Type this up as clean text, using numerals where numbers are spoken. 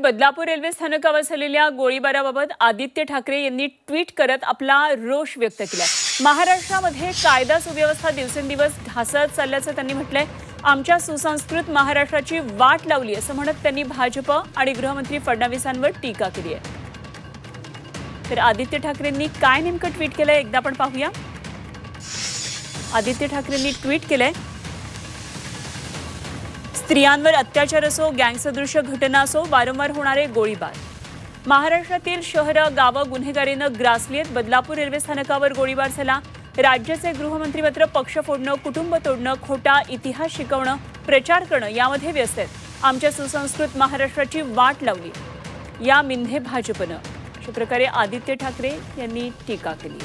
Badlapur railway स्थानकावर झालेल्या गोळीबाराबाबत आदित्य ठाकरे यांनी ट्विट करत आपला रोष व्यक्त केलाय। महाराष्ट्रामध्ये कायदा सुव्यवस्था दिवसेंदिवस ढासळत चालल्याचं त्यांनी म्हटलंय। आमच्या सुसंस्कृत महाराष्ट्राची वाट लावली असं म्हणत त्यांनी भाजप आणि गृहमंत्री फडणवीसांवर टीका केली आहे। तर आदित्य ठाकरेंनी काय नेमकं ट्विट केलंय एकदा आपण पाहूया। आदित्य ठाकरेंनी ट्विट केलंय, स्त्रियांवर अत्याचार असो, गँगसदृश घटना असो, वारंवार होणारे गोळीबार, महाराष्ट्रातील शहरं गावं गुन्हेगारीनं ग्रासली आहेत। बदलापूर रेल्वे स्थानकावर गोळीबार झाला। राज्याचे गृहमंत्री मात्र पक्ष फोडणं, कुटुंब तोडणं, खोटा इतिहास शिकवणं, प्रचार करणं यामध्ये व्यस्त आहेत। आमच्या सुसंस्कृत महाराष्ट्राची वाट लावली या मिंधे भाजपनं, अशा प्रकारे आदित्य ठाकरे यांनी टीका केली।